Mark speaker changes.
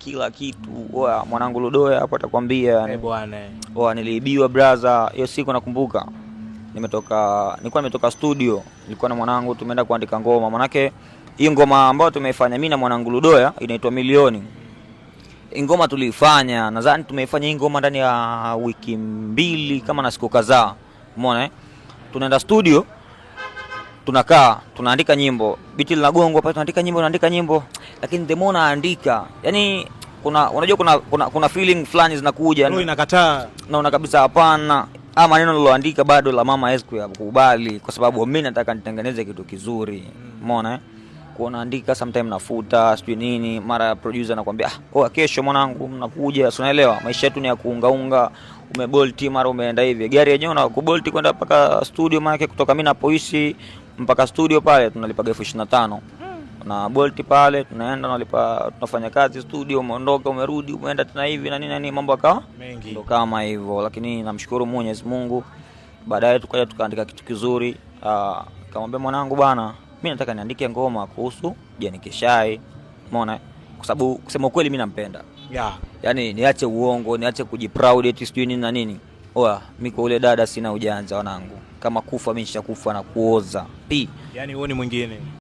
Speaker 1: kila kitu. Oa mwanangu Ludoya hapo atakwambia.
Speaker 2: Bwana.
Speaker 1: Oa niliibiwa brother. Hiyo siku nakumbuka. Nilikuwa nimetoka studio. Nilikuwa na mwanangu tumeenda kuandika ngoma. Manake hii ngoma ambayo tumeifanya mimi na mwanangu Ludoya inaitwa Milioni. Ngoma tulifanya, nadhani tumeifanya hii ngoma ndani ya wiki 2 kama na siku kadhaa. Umeona Tunaenda studio, tunakaa, tunaandika nyimbo. Biti linagongwa pale tunaandika nyimbo. Lakini demo naandika. Yaani unajua kuna feeling fulani zinakuja.
Speaker 2: Roho inakataa.
Speaker 1: Naona kabisa hapana. Maneno niloandika bado la mama Esku ya kukubali kwa sababu mimi nataka nitengeneze kitu kizuri. Umeona Kuona andika sometime nafuta, sijui nini, mara producer anakuambia, kesho mwanangu mnakuja, unaelewa? Maisha yetu ni ya kuunga, umebolti mara umeenda hivi. Gari yenyewe na kubolti kwenda mpaka studio, maana kutoka mimi napoishi mpaka studio pale tunalipa 25,000. Na bolti pale tunaenda tunalipa, tunafanya kazi studio, umeondoka umerudi, umeenda tena hivi na nini mambo akawa
Speaker 2: mengi.
Speaker 1: Ndio kama hivyo, lakini namshukuru Mwenyezi Mungu. Baadaye tukaja tukaandika kitu kizuri. Kamwambia mwanangu bana, mimi nataka niandike ngoma kuhusu Jenique Shy. Umeona? Kwa sababu kusema ukweli mimi nampenda. Yaani niache uongo, niache kujiproud eti sijui nini na nini. Mimi kwa ule dada sina ujanja wanangu. Kama kufa mimi nishakufa na kuoza.
Speaker 2: Yaani wewe ni mwingine.